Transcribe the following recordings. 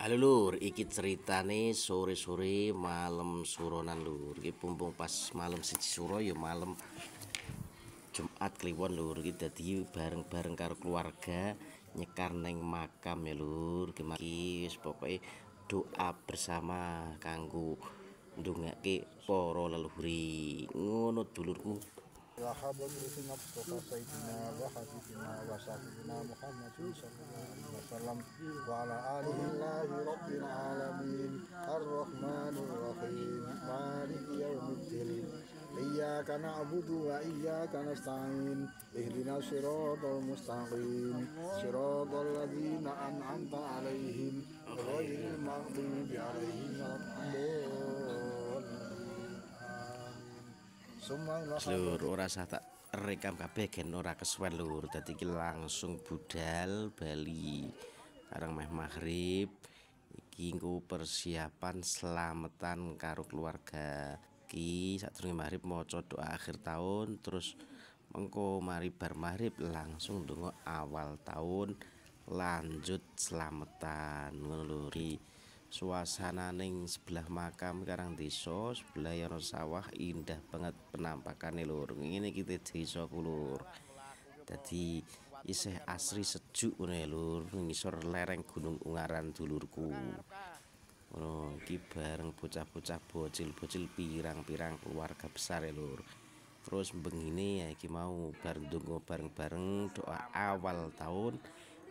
Halo lur, iki ceritane sore-sore malam suronan lur. Iki pumpung pas malam siji suro ya malam Jumat kliwon lur. Iki dadi bareng-bareng karo keluarga nyekar neng makam ya lur. Iki wis pokoke doa bersama kanggo ndongake para leluhur. Ngono dulurku. Ya habibi nafsaka sayyidina wa habibina wa syafiina Muhammadin sallallahu alaihi wasallam wa ala alihi rabbil alamin arrahmanir rahim maliki yaumiddin iyyaka na'budu wa iyyaka nasta'in ihdinas siratal mustaqim siratal ladzina an'amta 'alaihim ghairil maghdubi 'alaihim waladdallin. Lur ora sah tak rekam kabeh gen ora kesuwen lur. Dadi iki langsung budal Bali. Karang meh maghrib iki engko persiapan slametan karo keluarga. Iki sadurunge maghrib maca doa akhir tahun, terus mengko mari bar maghrib langsung ndonga awal tahun, lanjut slametan ngono lur. Suasana ning sebelah makam karang desa, sebelah ana sawah, indah banget penampakane lur. Ngene iki desaku lur. Dadi isih asri sejuk ngono ya lur, ngisor lereng Gunung Ungaran dulurku. Ngono iki bareng bocah-bocah bocil-bocil pirang-pirang keluarga besar ya lur. Terus bengine ya iki mau bareng ndonga bareng-bareng doa awal tahun.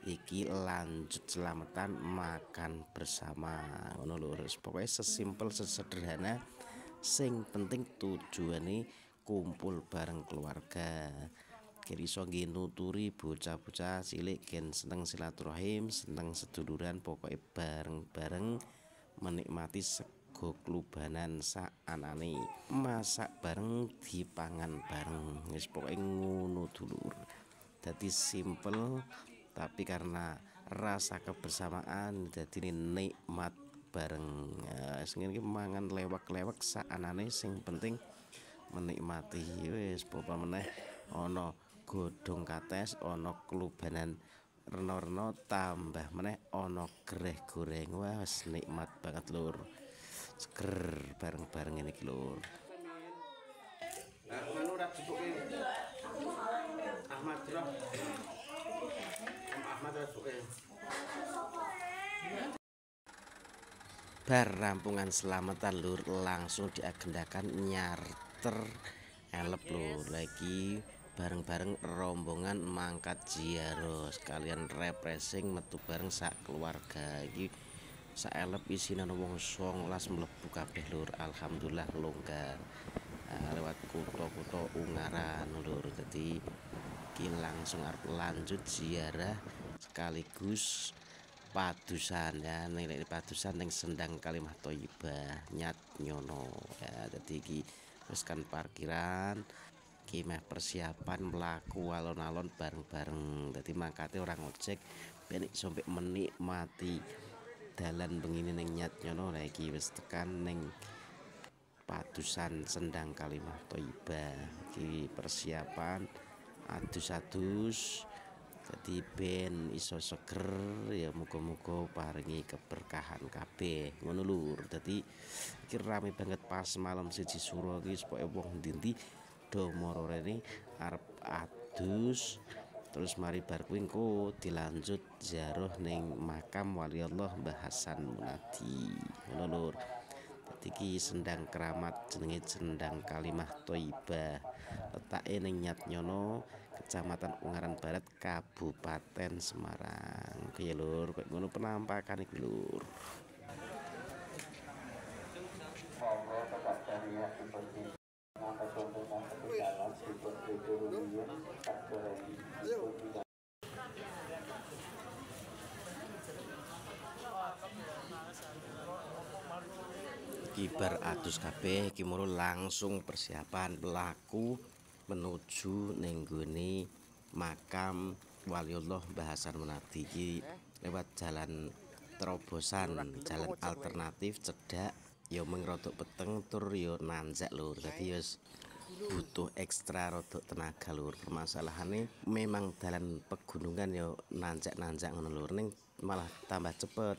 Iki lanjut selamatan makan bersama ngono lho. Pokoknya sesimpel sesederhana sing penting tujuane kumpul bareng keluarga. Kira iso nggih nuturi bocah-bocah cilik gen seneng silaturahim, seneng seduluran, pokoknya bareng-bareng menikmati sego klubanan saanane. Masak bareng, dipangan bareng. Wis pokoke ngono dulur. Dadi simpel tapi karena rasa kebersamaan jadi nikmat bareng. Sing iki mangan lewek-lewek saanane sing penting menikmati. Wis popo meneh ana godhong kates, ana klubanan rena-rena, tambah meneh ana greh goreng. Wah wis nikmat banget lur. Seger bareng-bareng ini lur. Anu ora dibuke. Ahmad Roh. Bar rampungan selamatan lur langsung diagendakan nyarter elep lur. Lagi bareng-bareng rombongan mangkat ziarah sekalian refreshing metu bareng sak keluarga. Iki sak elep isine wong 19 mlebu kabeh lur. Alhamdulillah longgar. Lewat kutha-kutha Ungaran lur. Dadi iki langsung arep lanjut ziarah sekaligus padusan ya, ning padusan ning Sendang Kalimah Thayyibah Nyat Nyono ya. Dadi iki wis kan parkiran iki meh persiapan mlaku alon-alon bareng-bareng. Dadi mangkate ora ngojek ben iso menikmati dalan bengine ning Nyat Nyono. Lah iki wis tekan ning padusan Sendang Kalimah Thayyibah. Iki persiapan adus-adus jadi ben iso seger ya, muga-muga paringi keberkahan kabeh ngono lur. Dadi iki rame banget pas malam siji suro iki pokoke wong ndi-ndi do mara rene arep adus. Terus mari bar kuwi engko dilanjut ziarah ning makam Wali Allah Mbah Hasan Munadi ngono lur. Dadi iki Sendang Keramat jenenge Sendang Kalimah Thayyibah. Letake ning Nyat Nyono, Kecamatan Ungaran Barat, Kabupaten Semarang. Oke ya lur, kok ngono penampakan iki lur. Kibar adus kabeh iki mulu langsung persiapan mlaku menuju ning gone makam Waliullah Mbah Hasan Munadi. Iki lewat jalan terobosan, jalan alternatif cedhak ya mung rada peteng tur ya nanjak lur. Dadi wis butuh ekstra rada tenaga lur. Permasalahane memang dalan pegunungan ya nanjak-nanjak ngono lur, ning malah tambah cepet.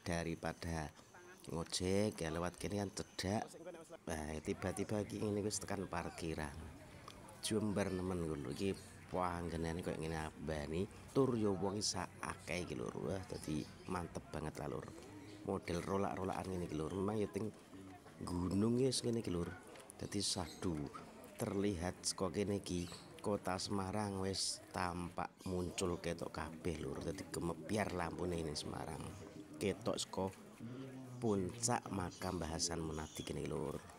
daripada ngojek ya lewat kene kan cedak. Nah, tiba-tiba iki ngene wis tekan parkiran. Jembar nemen lho iki panggenane koyo ngene abani tur yo wong sak akeh iki lho. Wah, dadi mantep banget lah lur. Model rolak-rolakan ngene iki lur. Memang ya ting gunung ya ngene iki lur. Dadi sadu terlihat saka kene iki kota Semarang wis tampak muncul ketok kabeh lur. Dadi gemebyar lampune ini Semarang. Ketok saka puncak makam Mbah Hasan Munadi kene lur.